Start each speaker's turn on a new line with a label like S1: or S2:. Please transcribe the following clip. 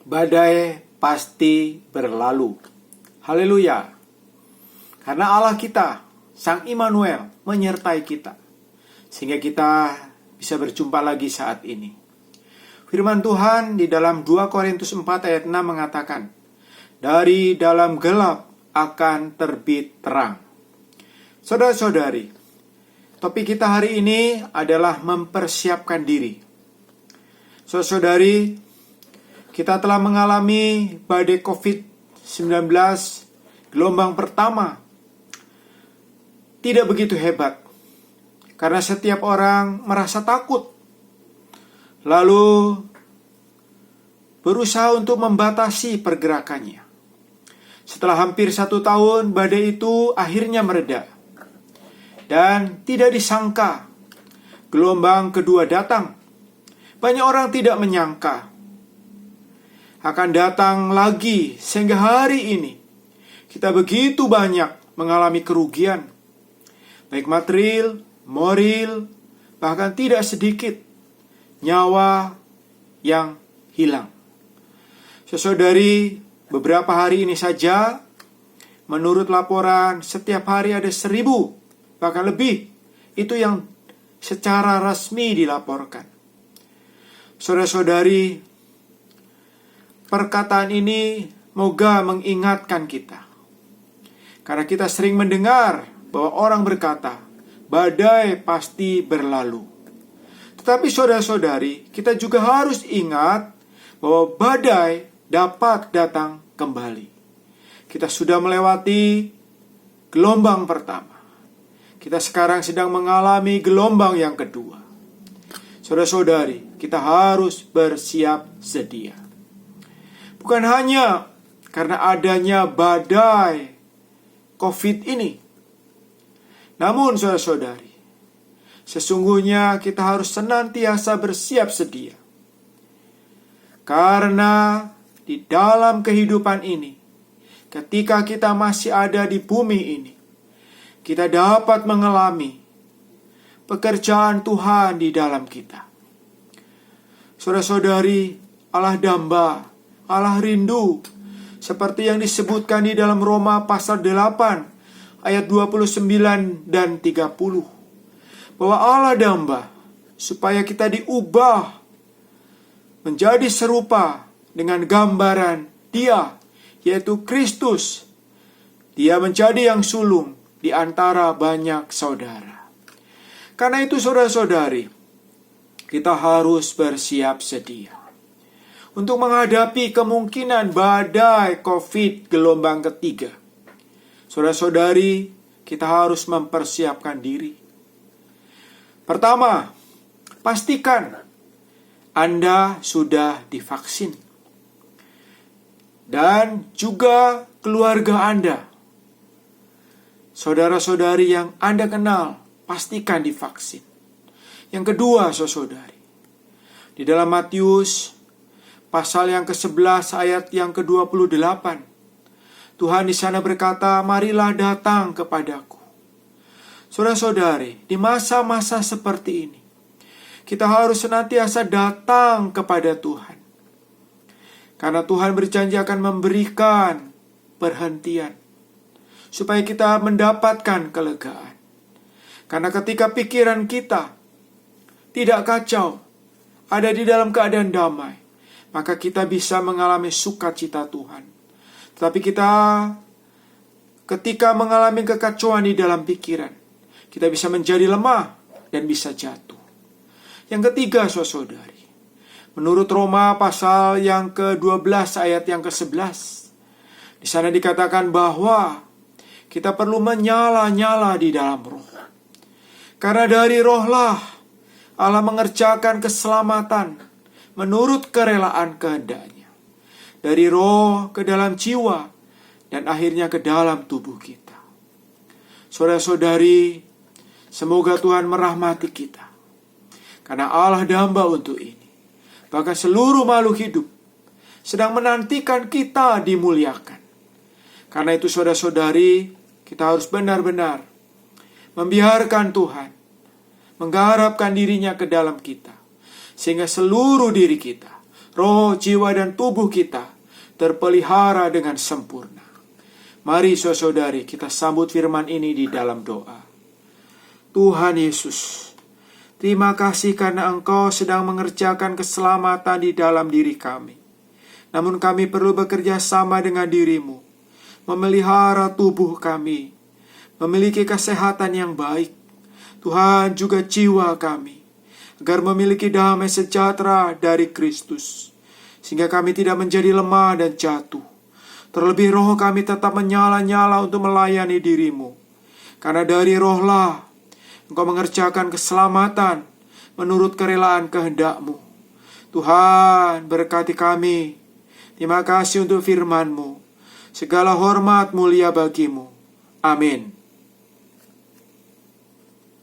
S1: Badai pasti berlalu. Haleluya. Karena Allah kita, Sang Immanuel, menyertai kita, sehingga kita bisa berjumpa lagi saat ini. Firman Tuhan di dalam 2 Korintus 4 ayat 6 mengatakan, dari dalam gelap akan terbit terang. Saudara-saudari, topik kita hari ini adalah mempersiapkan diri. Saudara-saudari, kita telah mengalami badai COVID-19 gelombang pertama. Tidak begitu hebat, karena setiap orang merasa takut, lalu berusaha untuk membatasi pergerakannya. Setelah hampir 1 tahun, badai itu akhirnya mereda. Dan tidak disangka, gelombang kedua datang. Banyak orang tidak menyangka akan datang lagi, sehingga hari ini kita begitu banyak mengalami kerugian, baik material, moral, bahkan tidak sedikit nyawa yang hilang. Saudari, beberapa hari ini saja, menurut laporan, setiap hari ada 1.000, bahkan lebih. Itu yang secara resmi dilaporkan. Saudara-saudari, perkataan ini moga mengingatkan kita. Karena kita sering mendengar bahwa orang berkata, badai pasti berlalu. Tetapi saudara-saudari, kita juga harus ingat bahwa badai dapat datang kembali. Kita sudah melewati gelombang pertama. Kita sekarang sedang mengalami gelombang yang kedua. Saudara-saudari, kita harus bersiap sedia. Bukan hanya karena adanya badai COVID ini. Namun saudara-saudari, sesungguhnya kita harus senantiasa bersiap sedia. Karena di dalam kehidupan ini, ketika kita masih ada di bumi ini, kita dapat mengalami pekerjaan Tuhan di dalam kita. Saudara-saudari, Allah damba, Allah rindu, seperti yang disebutkan di dalam Roma pasal 8 ayat 29 dan 30, bahwa Allah damba supaya kita diubah menjadi serupa dengan gambaran Dia, yaitu Kristus. Dia menjadi yang sulung di antara banyak saudara. Karena itu saudara-saudari, kita harus bersiap sedia untuk menghadapi kemungkinan badai COVID gelombang ketiga. Saudara-saudari, kita harus mempersiapkan diri. Pertama, pastikan Anda sudah divaksin. Dan juga keluarga Anda. Saudara-saudari yang Anda kenal, pastikan divaksin. Yang kedua, saudari, di dalam Matius pasal yang ke-11 ayat yang ke-28, Tuhan di sana berkata, marilah datang kepadaku. Saudara-saudari, di masa-masa seperti ini, kita harus senantiasa datang kepada Tuhan. Karena Tuhan berjanji akan memberikan perhentian, supaya kita mendapatkan kelegaan. Karena ketika pikiran kita tidak kacau, ada di dalam keadaan damai, maka kita bisa mengalami sukacita Tuhan. Tetapi kita ketika mengalami kekacauan di dalam pikiran, kita bisa menjadi lemah dan bisa jatuh. Yang ketiga, saudari, menurut Roma pasal yang ke-12 ayat yang ke-11, di sana dikatakan bahwa kita perlu menyala-nyala di dalam roh. Karena dari rohlah Allah mengerjakan keselamatan menurut kerelaan kehendaknya. Dari roh ke dalam jiwa dan akhirnya ke dalam tubuh kita. Saudara-saudari, semoga Tuhan merahmati kita. Karena Allah damba untuk ini. Bahkan seluruh makhluk hidup sedang menantikan kita dimuliakan. Karena itu saudara-saudari, kita harus benar-benar membiarkan Tuhan menggarapkan dirinya ke dalam kita, sehingga seluruh diri kita, roh, jiwa, dan tubuh kita terpelihara dengan sempurna. Mari saudari, kita sambut firman ini di dalam doa. Tuhan Yesus, terima kasih karena Engkau sedang mengerjakan keselamatan di dalam diri kami. Namun kami perlu bekerja sama dengan diri-Mu, memelihara tubuh kami, memiliki kesehatan yang baik. Tuhan, juga jiwa kami, agar memiliki damai sejahtera dari Kristus, sehingga kami tidak menjadi lemah dan jatuh. Terlebih roh kami tetap menyala-nyala untuk melayani diri-Mu, karena dari rohlah Engkau mengerjakan keselamatan menurut kerelaan kehendak-Mu. Tuhan, berkati kami. Terima kasih untuk firman-Mu. Segala hormat mulia bagi-Mu. Amin.